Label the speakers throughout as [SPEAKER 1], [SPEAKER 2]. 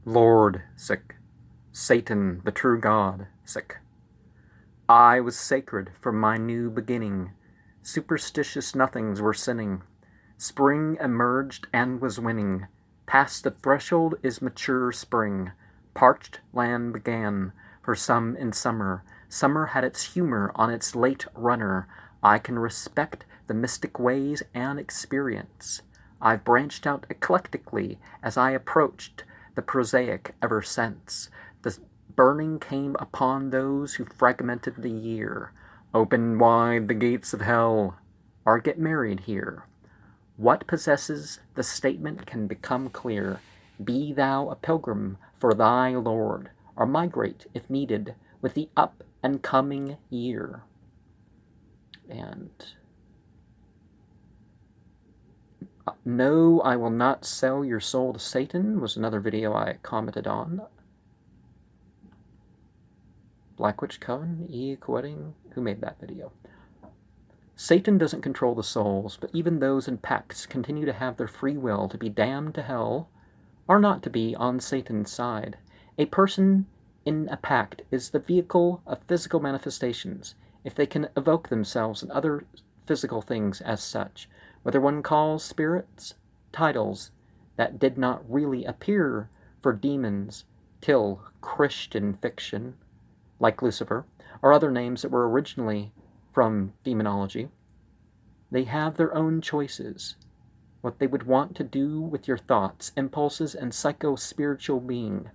[SPEAKER 1] Lord, sick. Satan, the true God, sick. I was sacred from my new beginning. Superstitious nothings were sinning. Spring emerged and was winning. Past the threshold is mature spring. Parched land began, for some in summer. Summer had its humor on its late runner. I can respect the mystic ways and experience. I've branched out eclectically as I approached the prosaic ever since. The burning came upon those who fragmented the year. Open wide the gates of hell, or get married here. What possesses the statement can become clear. Be thou a pilgrim for thy Lord, or migrate, if needed, with the up and coming year. And no, I will not sell your soul to Satan was another video I commented on. Black Witch Coven, Quitting, who made that video? Satan doesn't control the souls, but even those in pacts continue to have their free will to be damned to hell or not to be on Satan's side. A person in a pact is the vehicle of physical manifestations, if they can evoke themselves and other physical things as such, whether one calls spirits titles that did not really appear for demons till Christian fiction, like Lucifer, or other names that were originally from demonology. They have their own choices, what they would want to do with your thoughts, impulses, and psycho-spiritual being.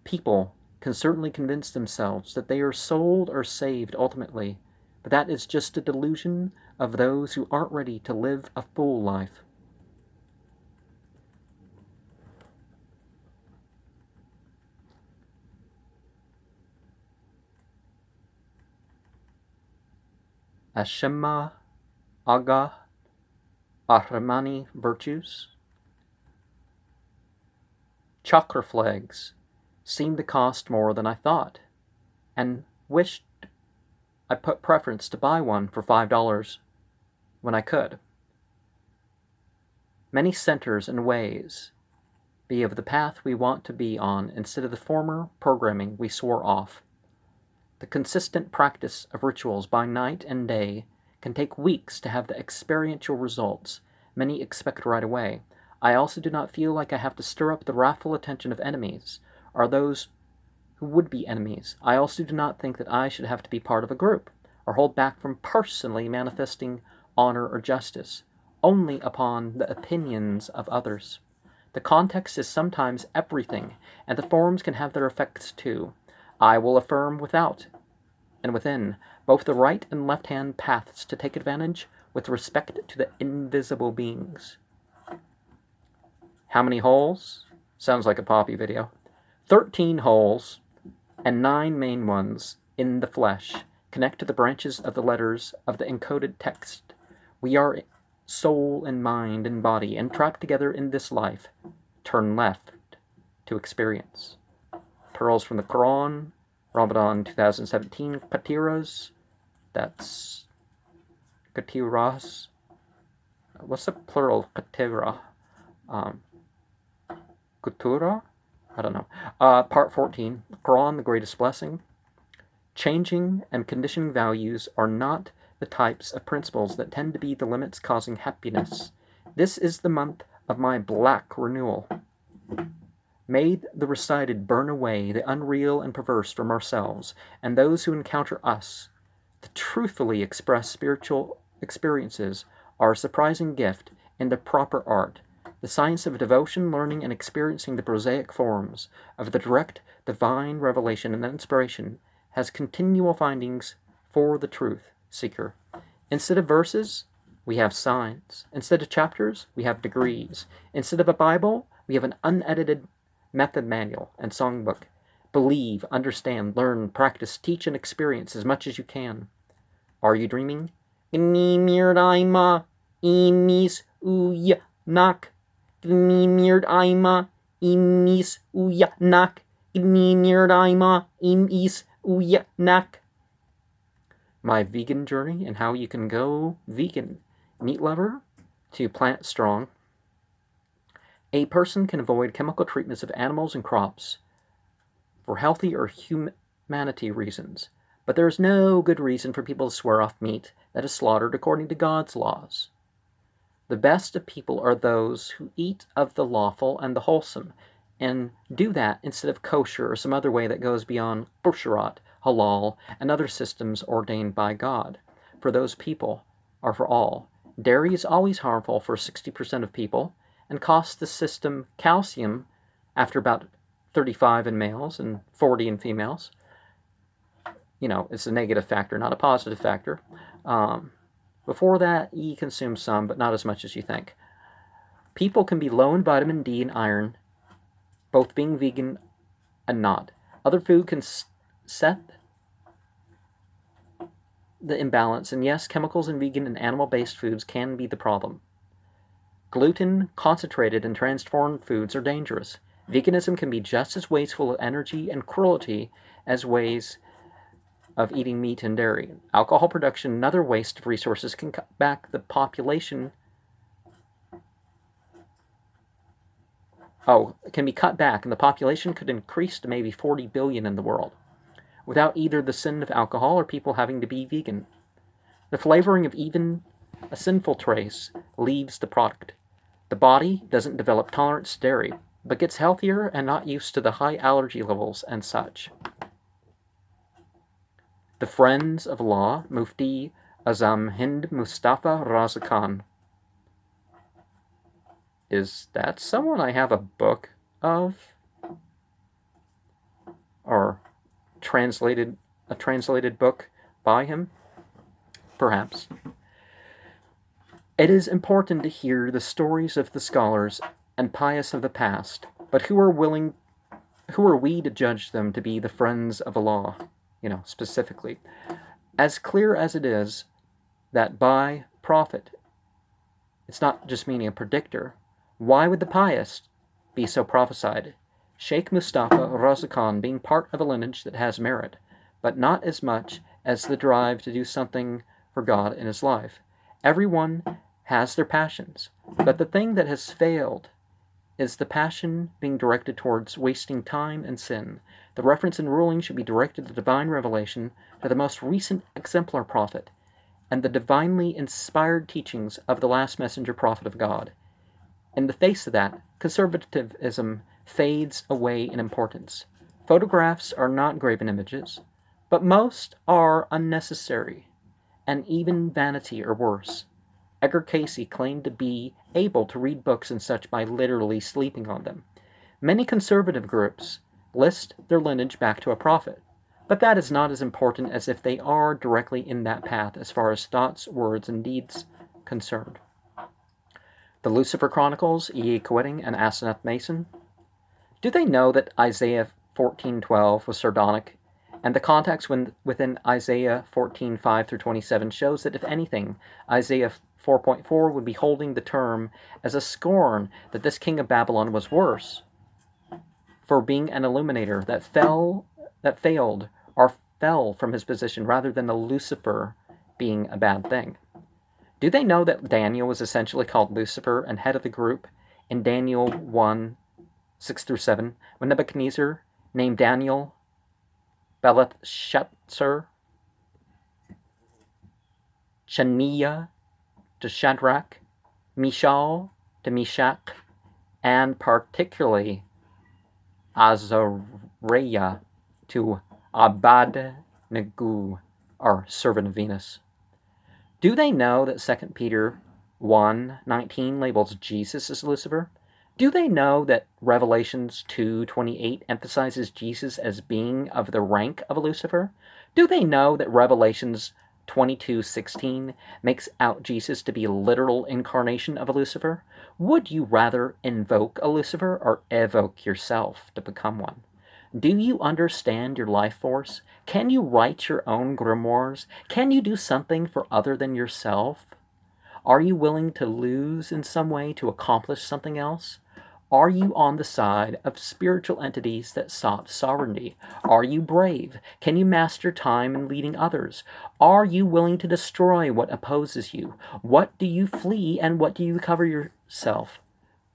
[SPEAKER 1] People can certainly convince themselves that they are sold or saved ultimately, but that is just a delusion of those who aren't ready to live a full life. Ashema Aga Ahramani virtues. Chakra flags seemed to cost more than I thought, and wished I put preference to buy one for $5 when I could. Many centers and ways be of the path we want to be on instead of the former programming we swore off. The consistent practice of rituals by night and day can take weeks to have the experiential results many expect right away. I also do not feel like I have to stir up the wrathful attention of enemies, or those who would be enemies. I also do not think that I should have to be part of a group, or hold back from personally manifesting honor or justice, only upon the opinions of others. The context is sometimes everything, and the forms can have their effects too. I will affirm without and within both the right and left-hand paths to take advantage with respect to the invisible beings. How many holes? Sounds like a Poppy video. 13 holes and 9 main ones in the flesh connect to the branches of the letters of the encoded text. We are soul and mind and body, and trapped together in this life. Turn left to experience. Pearls from the Quran, Ramadan 2017, Katiras. That's Katiras. What's the plural? Katira. Kutura? I don't know. Part 14, Quran, the greatest blessing. Changing and conditioning values are not the types of principles that tend to be the limits causing happiness. This is the month of my black renewal. May the recited burn away the unreal and perverse from ourselves and those who encounter us. To truthfully express spiritual experiences are a surprising gift in the proper art. The science of devotion, learning, and experiencing the prosaic forms of the direct divine revelation and inspiration has continual findings for the truth seeker. Instead of verses, we have signs. Instead of chapters, we have degrees. Instead of a Bible, we have an unedited method manual and songbook. Believe, understand, learn, practice, teach, and experience as much as you can. Are you dreaming? Gnimirdaima imis uyanak. Gnimirdaima imis uyanak. Gnimirdaima imis uyanak. My vegan journey and how you can go vegan. Meat lover to plant strong. A person can avoid chemical treatments of animals and crops for healthy or humanity reasons, but there is no good reason for people to swear off meat that is slaughtered according to God's laws. The best of people are those who eat of the lawful and the wholesome, and do that instead of kosher or some other way that goes beyond busharat, halal, and other systems ordained by God. For those people are for all. Dairy is always harmful for 60% of people, and costs the system calcium after about 35 in males and 40 in females. It's a negative factor, not a positive factor. Before that, you consume some, but not as much as you think. People can be low in vitamin D and iron, both being vegan and not. Other food can set the imbalance, and yes, chemicals in vegan and animal-based foods can be the problem. Gluten, concentrated, and transformed foods are dangerous. Veganism can be just as wasteful of energy and cruelty as ways of eating meat and dairy. Alcohol production and other waste of resources can cut back the population. Can be cut back, and the population could increase to maybe 40 billion in the world, without either the sin of alcohol or people having to be vegan. The flavoring of even a sinful trace leaves the product. The body doesn't develop tolerance to dairy, but gets healthier and not used to the high allergy levels and such. The Friends of Law, Mufti Azam Hind Mustafa Raza Khan. Is that someone I have a book of? Or a translated book by him? Perhaps. It is important to hear the stories of the scholars and pious of the past, but who are we to judge them to be the friends of the law, specifically? As clear as it is that by prophet, it's not just meaning a predictor, why would the pious be so prophesied? Sheikh Mustafa Raza Khan being part of a lineage that has merit, but not as much as the drive to do something for God in his life. Everyone has their passions, but the thing that has failed is the passion being directed towards wasting time and sin. The reference and ruling should be directed to divine revelation, to the most recent exemplar prophet, and the divinely inspired teachings of the last messenger prophet of God. In the face of that, conservatism fades away in importance. Photographs are not graven images, but most are unnecessary, and even vanity or worse. Edgar Cayce claimed to be able to read books and such by literally sleeping on them. Many conservative groups list their lineage back to a prophet, but that is not as important as if they are directly in that path as far as thoughts, words, and deeds concerned. The Lucifer Chronicles, E. Quitting, and Asenath Mason. Do they know that Isaiah 14:12 was sardonic, and the context within Isaiah 14:5 through 27 shows that, if anything, Isaiah 4.4 would be holding the term as a scorn that this king of Babylon was worse for being an illuminator that failed or fell from his position rather than the Lucifer being a bad thing. Do they know that Daniel was essentially called Lucifer and head of the group in Daniel 1:6 through 7, when Nebuchadnezzar named Daniel Belteshazzar, Shaniah to Shadrach, Mishael to Meshach, and particularly Azariah to Abednego, or servant of Venus? Do they know that 2 Peter 1:19 labels Jesus as Lucifer? Do they know that Revelations 2:28 emphasizes Jesus as being of the rank of a Lucifer? Do they know that Revelations 22:16 makes out Jesus to be a literal incarnation of a Lucifer? Would you rather invoke a Lucifer or evoke yourself to become one? Do you understand your life force? Can you write your own grimoires? Can you do something for other than yourself? Are you willing to lose in some way to accomplish something else? Are you on the side of spiritual entities that sought sovereignty? Are you brave? Can you master time in leading others? Are you willing to destroy what opposes you? What do you flee and what do you cover yourself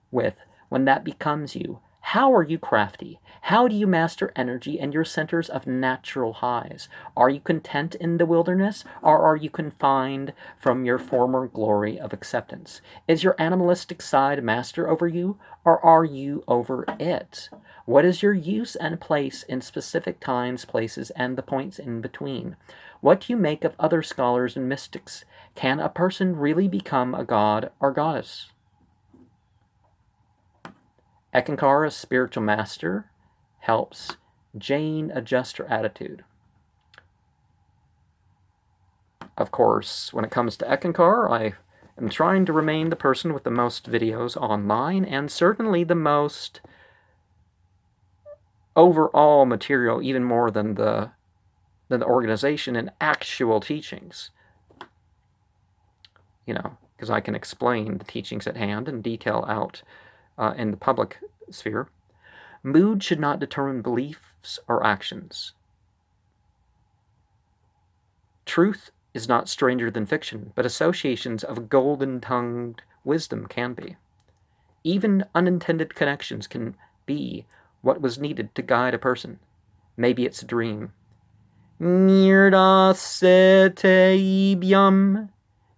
[SPEAKER 1] with when that becomes you? How are you crafty? How do you master energy and your centers of natural highs? Are you content in the wilderness, or are you confined from your former glory of acceptance? Is your animalistic side master over you, or are you over it? What is your use and place in specific times, places, and the points in between? What do you make of other scholars and mystics? Can a person really become a god or goddess? Ekankar, a spiritual master, helps Jane adjust her attitude. Of course, when it comes to Ekankar, I am trying to remain the person with the most videos online, and certainly the most overall material, even more than the organization and actual teachings. You know, because I can explain the teachings at hand and detail out in the public sphere. Mood should not determine beliefs or actions. Truth is not stranger than fiction, but associations of golden-tongued wisdom can be. Even unintended connections can be what was needed to guide a person. Maybe it's a dream. Mirda sete ibium,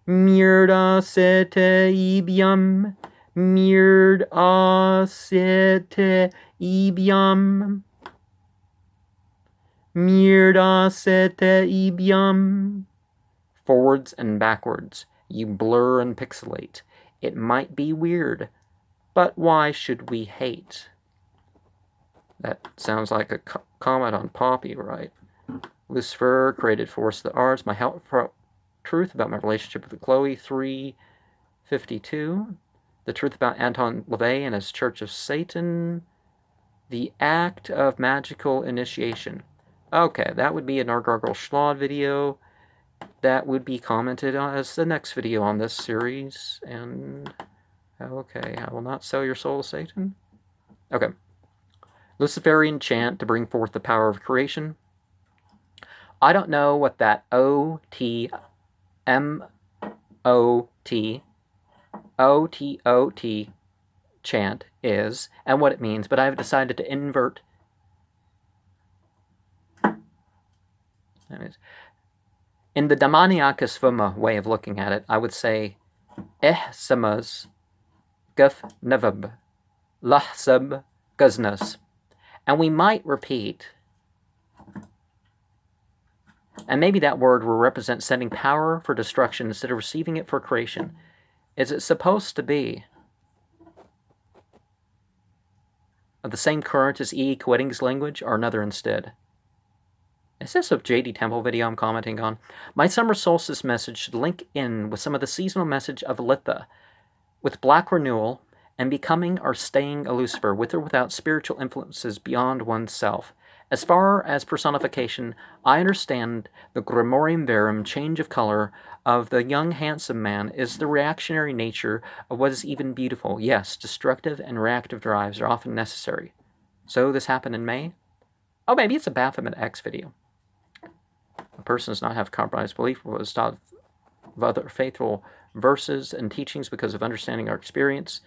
[SPEAKER 1] mirda sete ibium, mirda sete ibium, mirda sete ibium. Forwards and backwards, you blur and pixelate. It might be weird, but why should we hate? That sounds like a comment on Poppy, right? Lucifer, created force of the arts, my help for truth about my relationship with Chloe, 352. The truth about Anton LaVey and his Church of Satan. The act of magical initiation. Okay, that would be a Nargargole Shlod video. That would be commented on as the next video on this series. And, okay, I will not sell your soul to Satan. Okay. Luciferian chant to bring forth the power of creation. I don't know what that O-T-M-O-T chant is and what it means, but I've decided to invert. In the Daemoniacus Vmmh way of looking at it, I would say samaz guf nevab lahsab guznas. And we might repeat, and maybe that word will represent sending power for destruction instead of receiving it for creation. Is it supposed to be of the same current as E. Quetting's language, or another instead? Is this a J.D. Temple video I'm commenting on? My summer solstice message should link in with some of the seasonal message of Litha, with black renewal and becoming or staying a Lucifer, with or without spiritual influences beyond oneself. As far as personification, I understand the grimorium verum, change of color, of the young handsome man is the reactionary nature of what is even beautiful. Yes, destructive and reactive drives are often necessary. So this happened in May? Oh, maybe it's a Baphomet X video. A person does not have compromised belief but was taught of other faithful verses and teachings because of understanding our experience.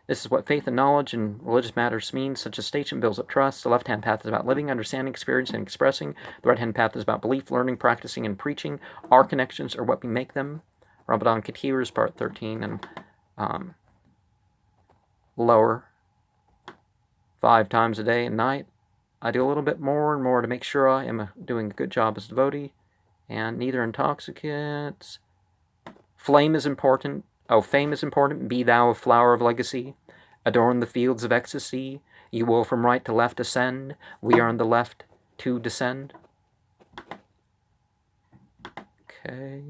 [SPEAKER 1] This is what faith and knowledge in religious matters means. Such a station builds up trust. The left-hand path is about living, understanding, experiencing, and expressing. The right-hand path is about belief, learning, practicing, and preaching. Our connections are what we make them. Ramadan Katirs, part 13, and lower. 5 times a day and night. I do a little bit more and more to make sure I am doing a good job as a devotee. And neither intoxicants. Flame is important. Oh, fame is important. Be thou a flower of legacy. Adorn the fields of ecstasy. You will from right to left ascend. We are on the left to descend. Okay.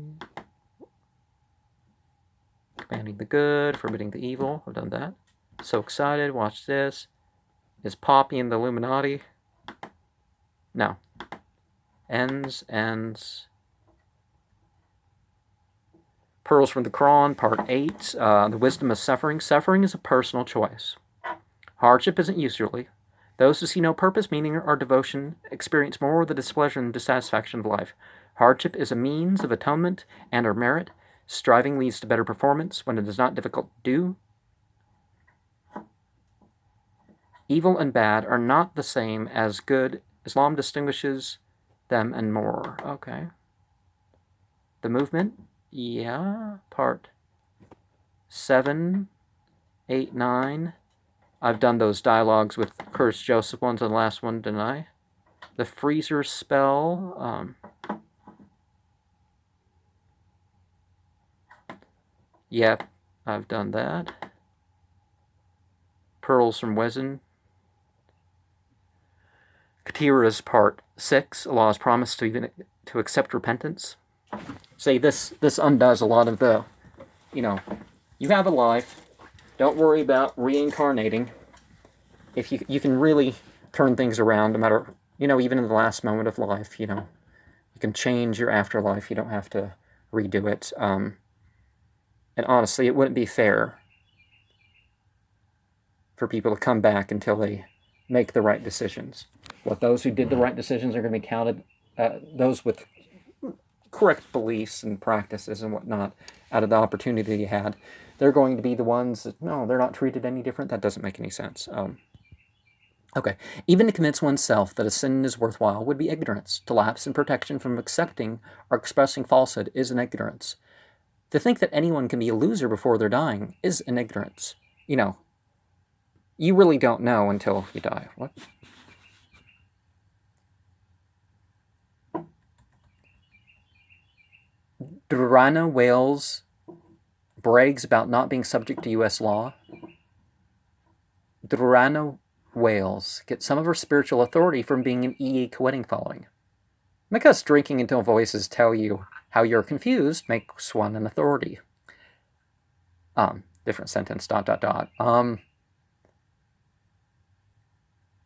[SPEAKER 1] Commanding the good, forbidding the evil. I've done that. So excited. Watch this. Is Poppy in the Illuminati? No. Ends. Pearls from the Quran, Part 8, The Wisdom of Suffering. Suffering is a personal choice. Hardship isn't usually. Those who see no purpose, meaning, or devotion experience more of the displeasure and dissatisfaction of life. Hardship is a means of atonement and or merit. Striving leads to better performance when it is not difficult to do. Evil and bad are not the same as good. Islam distinguishes them and more. Okay. The movement? Yeah. Part 7, 8, 9. I've done those dialogues with Curtis Joseph ones, and the last one, didn't I? The freezer spell. Yep, I've done that. Pearls from Wesen. Katira's part 6. Allah's promise to accept repentance. Say this undoes a lot of the, you have a life. Don't worry about reincarnating. If you can really turn things around, no matter, even in the last moment of life, you can change your afterlife. You don't have to redo it. And honestly, it wouldn't be fair for people to come back until they make the right decisions. Those who did the right decisions are going to be counted, those with correct beliefs and practices and whatnot, out of the opportunity you had, they're going to be the ones that, no, they're not treated any different. That doesn't make any sense. Okay. Even to convince oneself that a sin is worthwhile would be ignorance. To lapse in protection from accepting or expressing falsehood is an ignorance. To think that anyone can be a loser before they're dying is an ignorance. You really don't know until you die. What? Durana Wales brags about not being subject to U.S. law. Durana Wales gets some of her spiritual authority from being an EA wedding following. Because drinking until voices tell you how you're confused makes one an authority. Different sentence, ...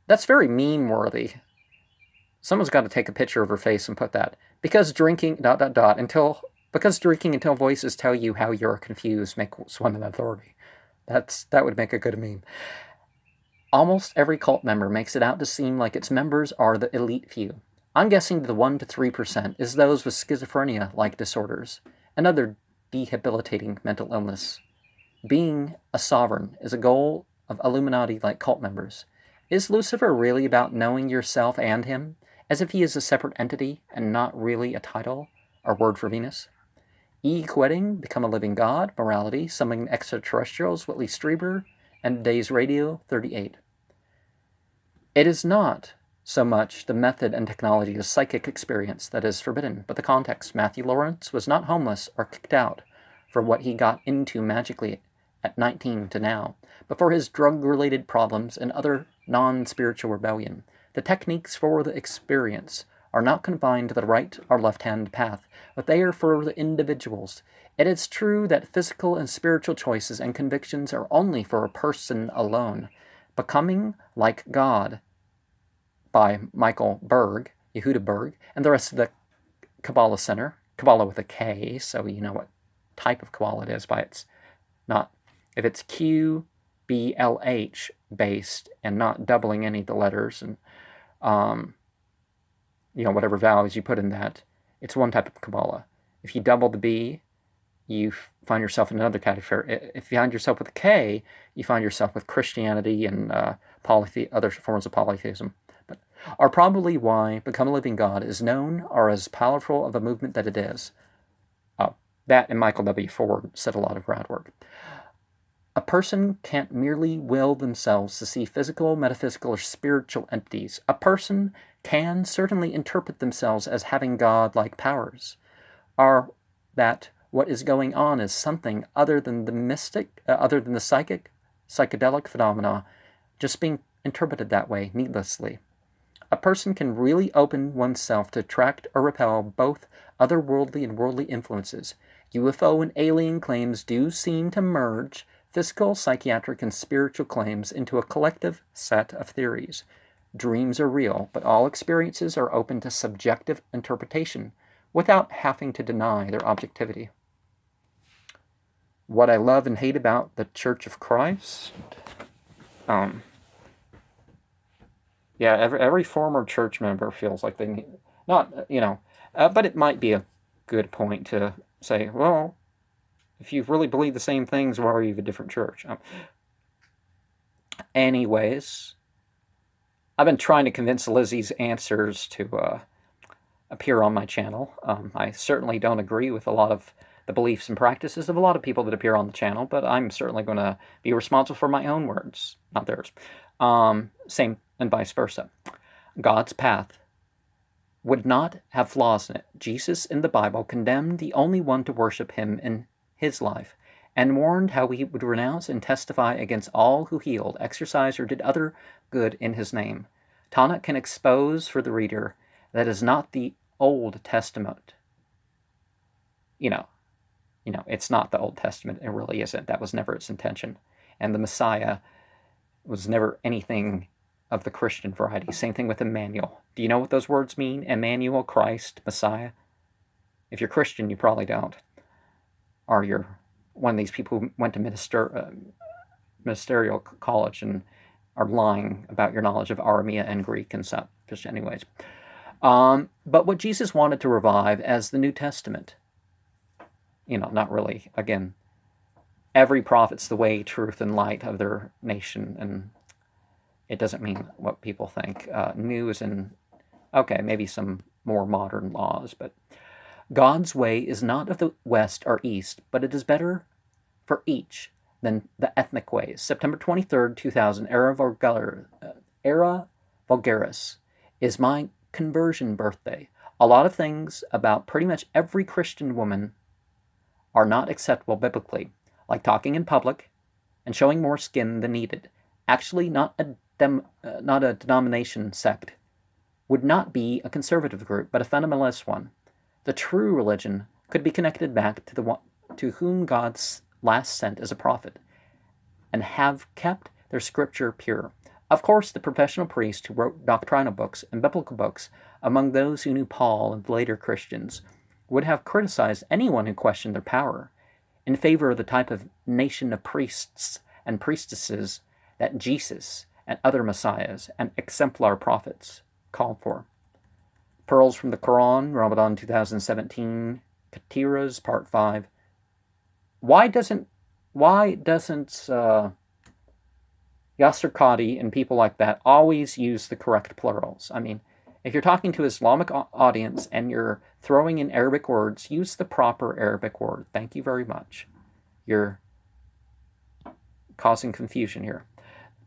[SPEAKER 1] That's very meme-worthy. Someone's got to take a picture of her face and put that. Because drinking ... Because drinking until voices tell you how you're confused makes one an authority. That would make a good meme. Almost every cult member makes it out to seem like its members are the elite few. I'm guessing the 1 to 3% is those with schizophrenia-like disorders and other debilitating mental illness. Being a sovereign is a goal of Illuminati-like cult members. Is Lucifer really about knowing yourself and him, as if he is a separate entity and not really a title or word for Venus? Quetting, Become a Living God, Morality, Summoning Extraterrestrials, Whitley Strieber, and Today's Radio 38. It is not so much the method and technology of psychic experience that is forbidden, but the context. Matthew Lawrence was not homeless or kicked out for what he got into magically at 19 to now, but for his drug-related problems and other non-spiritual rebellion. The techniques for the experience are not confined to the right or left-hand path, but they are for the individuals. It is true that physical and spiritual choices and convictions are only for a person alone. Becoming Like God by Michael Berg, Yehuda Berg, and the rest of the Kabbalah Center, Kabbalah with a K, so you know what type of Kabbalah it is by its not, if it's QBLH based and not doubling any of the letters and whatever values you put in that, it's one type of Kabbalah. If you double the B, you find yourself in another category. If you find yourself with a K, you find yourself with Christianity and other forms of polytheism. But are probably why Become a Living God is known or as powerful of a movement that it is. That and Michael W. Ford said a lot of groundwork. A person can't merely will themselves to see physical, metaphysical, or spiritual entities. A person can certainly interpret themselves as having God-like powers, or that what is going on is something other than the psychic, psychedelic phenomena, just being interpreted that way needlessly. A person can really open oneself to attract or repel both otherworldly and worldly influences. UFO and alien claims do seem to merge physical, psychiatric, and spiritual claims into a collective set of theories. Dreams are real, but all experiences are open to subjective interpretation without having to deny their objectivity. What I love and hate about the Church of Christ? Every former church member feels like they need, but it might be a good point to say, well, if you really believe the same things, why are you a different church? Anyways, I've been trying to convince Lizzie's answers to appear on my channel. I certainly don't agree with a lot of the beliefs and practices of a lot of people that appear on the channel, but I'm certainly going to be responsible for my own words, not theirs. Same and vice versa. God's path would not have flaws in it. Jesus in the Bible condemned the only one to worship him in his life, and warned how he would renounce and testify against all who healed, exercised, or did other good in his name. Tanakh can expose for the reader that is not the Old Testament. It's not the Old Testament. It really isn't. That was never its intention. And the Messiah was never anything of the Christian variety. Same thing with Emmanuel. Do you know what those words mean? Emmanuel, Christ, Messiah? If you're Christian, you probably don't. Or you're one of these people who went to ministerial college and are lying about your knowledge of Aramea and Greek and such. Anyways. But what Jesus wanted to revive as the New Testament, not really, again, every prophet's the way, truth, and light of their nation, and it doesn't mean what people think. New is in, okay, maybe some more modern laws, but God's way is not of the West or East, but it is better for each than the ethnic ways. September 23rd, 2000, Era Vulgaris is my conversion birthday. A lot of things about pretty much every Christian woman are not acceptable biblically, like talking in public and showing more skin than needed. Actually, not a denomination sect would not be a conservative group, but a fundamentalist one. The true religion could be connected back to the one to whom God last sent as a prophet, and have kept their scripture pure. Of course, the professional priest who wrote doctrinal books and biblical books, among those who knew Paul and later Christians, would have criticized anyone who questioned their power, in favor of the type of nation of priests and priestesses that Jesus and other messiahs and exemplar prophets called for. Pearls from the Quran, Ramadan 2017, Katiras, Part 5. Why doesn't Yasser Qadi and people like that always use the correct plurals? I mean, if you're talking to an Islamic audience and you're throwing in Arabic words, use the proper Arabic word. Thank you very much. You're causing confusion here.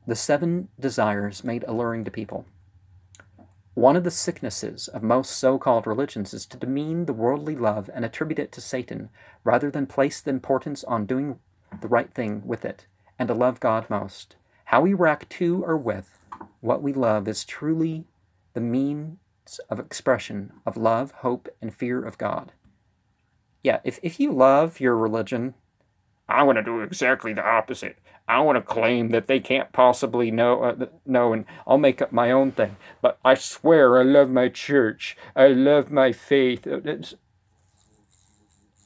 [SPEAKER 1] The 7 desires made alluring to people. One of the sicknesses of most so-called religions is to demean the worldly love and attribute it to Satan, rather than place the importance on doing the right thing with it, and to love God most. How we react to or with what we love is truly the means of expression of love, hope, and fear of God. Yeah, if you love your religion, I want to do exactly the opposite. I want to claim that they can't possibly know, and I'll make up my own thing. But I swear I love my church. I love my faith. It's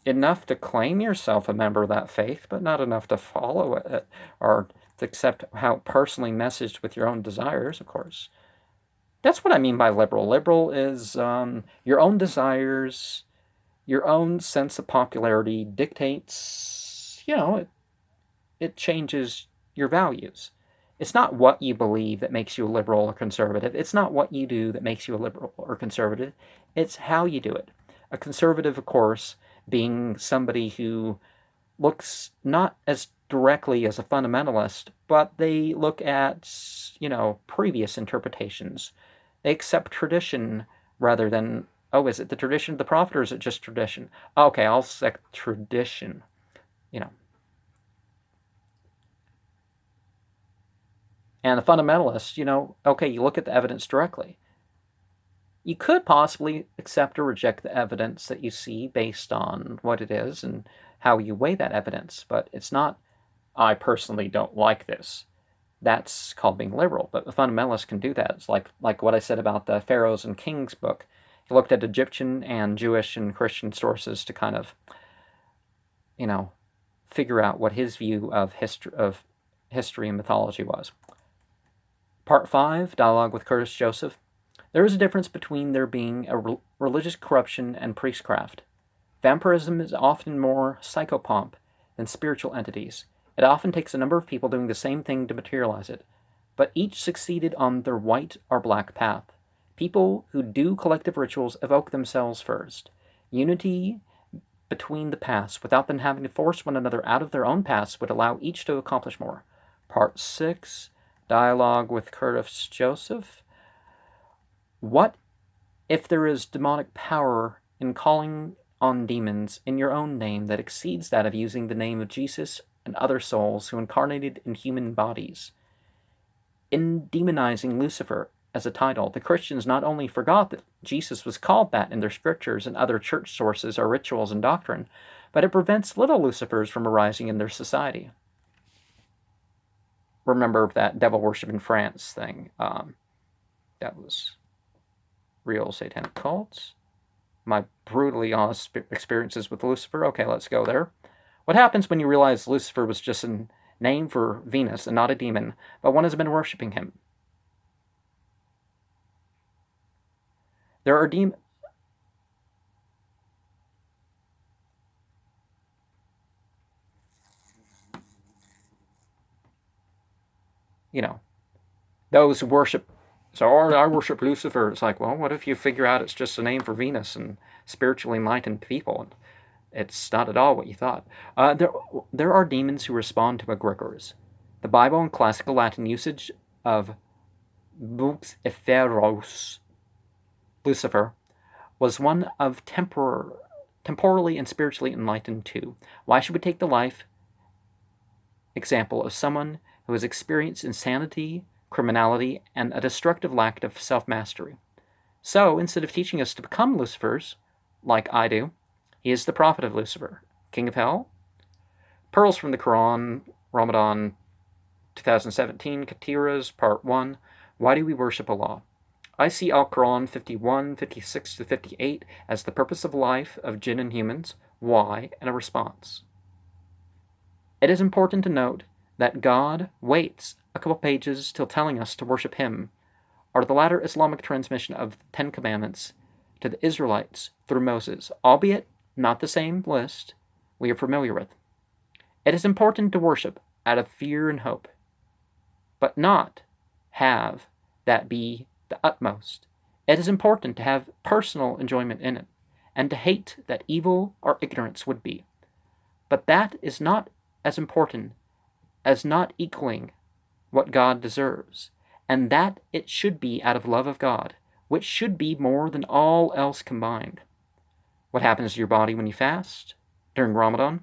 [SPEAKER 1] enough to claim yourself a member of that faith, but not enough to follow it or to accept how personally messaged with your own desires, of course. That's what I mean by liberal. Liberal is your own desires, your own sense of popularity dictates, it changes your values. It's not what you believe that makes you a liberal or conservative. It's not what you do that makes you a liberal or conservative. It's how you do it. A conservative, of course, being somebody who looks not as directly as a fundamentalist, but they look at, previous interpretations. They accept tradition rather than, is it the tradition of the prophet or is it just tradition? Okay, I'll accept tradition. And the fundamentalists, you look at the evidence directly. You could possibly accept or reject the evidence that you see based on what it is and how you weigh that evidence, but it's not, I personally don't like this. That's called being liberal, but the fundamentalists can do that. It's like what I said about the Pharaohs and Kings book. He looked at Egyptian and Jewish and Christian sources to kind of, figure out what his view of history and mythology was. Part 5, Dialogue with Curtis Joseph. There is a difference between there being a religious corruption and priestcraft. Vampirism is often more psychopomp than spiritual entities. It often takes a number of people doing the same thing to materialize it. but each succeeded on their white or black path. People who do collective rituals evoke themselves first. Unity between the paths, without them having to force one another out of their own paths, would allow each to accomplish more. Part 6, Dialogue with Curtis Joseph. What if there is demonic power in calling on demons in your own name that exceeds that of using the name of Jesus and other souls who incarnated in human bodies? In demonizing Lucifer as a title, the Christians not only forgot that Jesus was called that in their scriptures and other church sources or rituals and doctrine, but it prevents little Lucifers from arising in their society. Remember that devil worship in France thing? That was real satanic cults. My brutally honest experiences with Lucifer. Okay, let's go there. What happens when you realize Lucifer was just a name for Venus and not a demon, but one has been worshipping him? There are demons. Those who worship. So, I worship Lucifer. It's like, well, what if you figure out it's just a name for Venus and spiritually enlightened people? It's not at all what you thought. There are demons who respond to egregores. The Bible and classical Latin usage of Luciferos, Lucifer, was one of temporally and spiritually enlightened too. Why should we take the life example of someone who has experienced insanity, criminality, and a destructive lack of self-mastery? So, instead of teaching us to become Lucifers, like I do, he is the prophet of Lucifer, king of hell. Pearls from the Quran, Ramadan 2017, Katiras, Part 1. Why do we worship Allah? I see Al-Quran 51, 56 to 58 as the purpose of life of jinn and humans. Why? And a response. It is important to note that God waits a couple pages till telling us to worship him, or the latter Islamic transmission of the Ten Commandments to the Israelites through Moses, albeit not the same list we are familiar with. It is important to worship out of fear and hope, but not have that be the utmost. It is important to have personal enjoyment in it, and to hate that evil or ignorance would be. But that is not as important as not equaling what God deserves, and that it should be out of love of God, which should be more than all else combined. What happens to your body when you fast during Ramadan?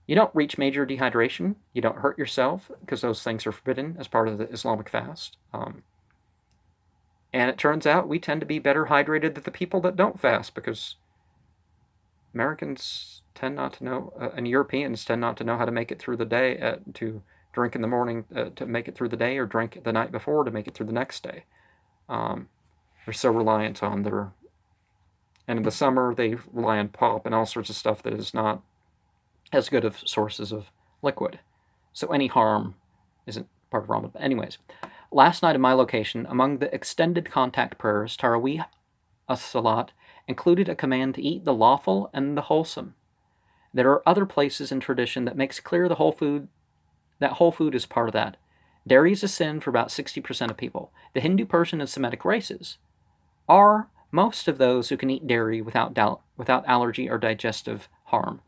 [SPEAKER 1] You don't reach major dehydration. You don't hurt yourself, because those things are forbidden as part of the Islamic fast. And it turns out we tend to be better hydrated than the people that don't fast, because Americans tend not to know, and Europeans tend not to know how to make it through the day, to drink in the morning to make it through the day, or drink the night before to make it through the next day. They're so reliant on their... And in the summer, they rely on pop and all sorts of stuff that is not as good of sources of liquid. So any harm isn't part of Ramadan. Anyways, last night in my location, among the extended contact prayers, Tarawih as-Salat included a command to eat the lawful and the wholesome. There are other places in tradition that makes clear that whole food is part of that. Dairy is a sin for about 60% of people. The Hindu, Persian, and Semitic races are most of those who can eat dairy without allergy or digestive harm.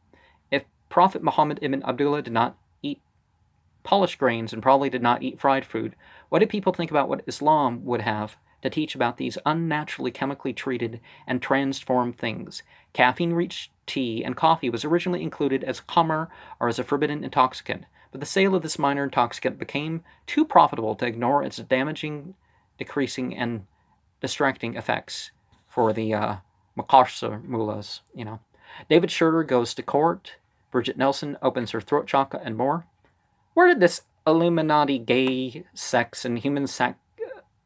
[SPEAKER 1] If Prophet Muhammad ibn Abdullah did not eat polished grains and probably did not eat fried food, what do people think about what Islam would have to teach about these unnaturally chemically treated and transformed things? Caffeine-rich tea and coffee was originally included as khamr, or as a forbidden intoxicant, but the sale of this minor intoxicant became too profitable to ignore its damaging, decreasing, and distracting effects for the Makarsar mullahs, David Schroeder goes to court, Bridget Nelson opens her throat chakra, and more. Where did this Illuminati gay sex and human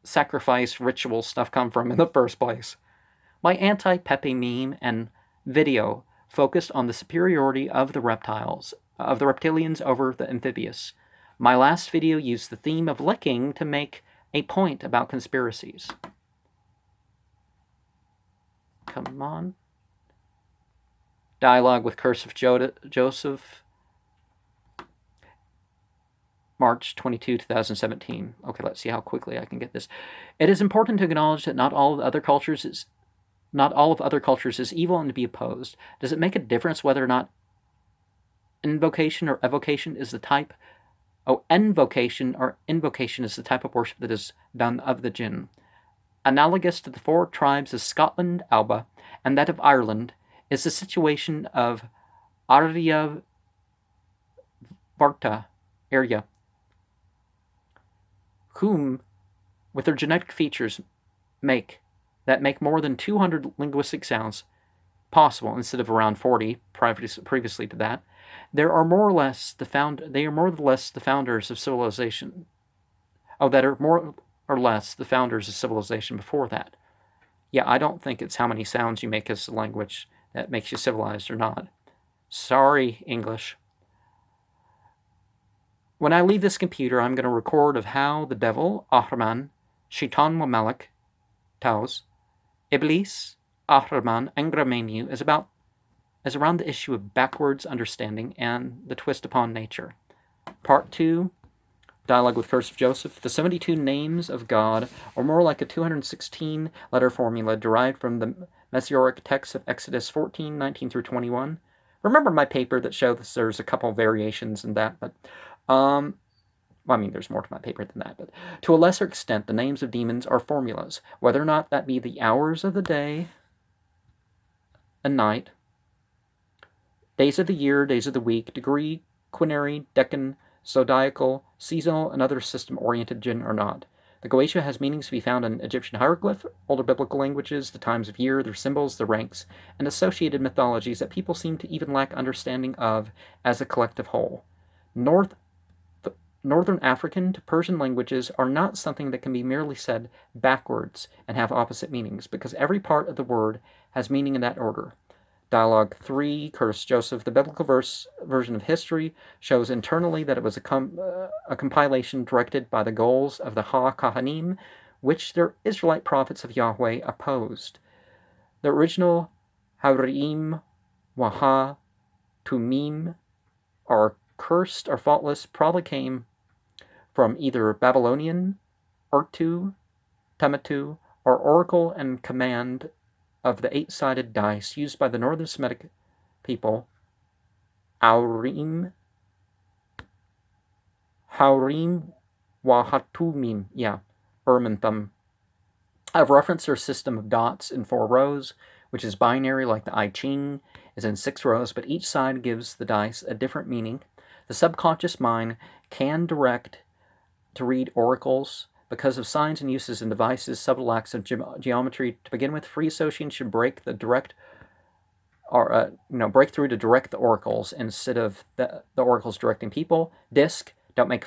[SPEAKER 1] sacrifice ritual stuff come from in the first place? My anti-Pepe meme and video focused on the superiority of the reptilians over the amphibious. My last video used the theme of licking to make a point about conspiracies. Come on. Dialogue with Curse of Joseph. March 22, 2017. Okay, let's see how quickly I can get this. It is important to acknowledge that not all of other cultures is evil and to be opposed. Does it make a difference whether or not invocation or evocation is the type? Invocation or invocation is the type of worship that is done of the jinn. Analogous to the 4 tribes of Scotland, Alba, and that of Ireland, is the situation of Ryorh area, whom, with their genetic features, make more than 200 linguistic sounds possible instead of around 40 previously to that. They are more or less the founders of civilization. That are more or less the founders of civilization before that. Yeah, I don't think it's how many sounds you make as a language that makes you civilized or not. Sorry, English. When I leave this computer, I'm going to record of how the devil, Ahriman, Shaitan wa Malak, Taos, Iblis, Ahriman, Angramenu is around the issue of backwards understanding and the twist upon nature. Part 2, Dialogue with Curse of Joseph. The 72 names of God are more like a 216-letter formula derived from the Messianic text of Exodus 14, 19 through 21. Remember my paper that shows there's a couple variations in that, but there's more to my paper than that, but to a lesser extent, the names of demons are formulas, whether or not that be the hours of the day and night, days of the year, days of the week, degree, quinary, decan, zodiacal, seasonal, and other system-oriented jinn or not. The Goetia has meanings to be found in Egyptian hieroglyph, older biblical languages, the times of year, their symbols, the ranks, and associated mythologies that people seem to even lack understanding of as a collective whole. Northern African to Persian languages are not something that can be merely said backwards and have opposite meanings, because every part of the word has meaning in that order. Dialogue 3, Curse Joseph. The biblical version of history shows internally that it was a compilation directed by the goals of the Ha-Kahanim, which their Israelite prophets of Yahweh opposed. The original Haurim, Waha, Tumim are cursed or faultless probably came from either Babylonian, Urtu, Tamatu, or oracle and command of the 8-sided dice used by the northern Semitic people, Haurim Wahatumim, Urmenthum. I've referenced their system of dots in 4 rows, which is binary like the I Ching is in 6 rows, but each side gives the dice a different meaning. The subconscious mind can direct to read oracles because of signs and uses and devices, subtle acts of geometry. To begin with, free association should break through to direct the oracles instead of the oracles directing people. Disc, don't make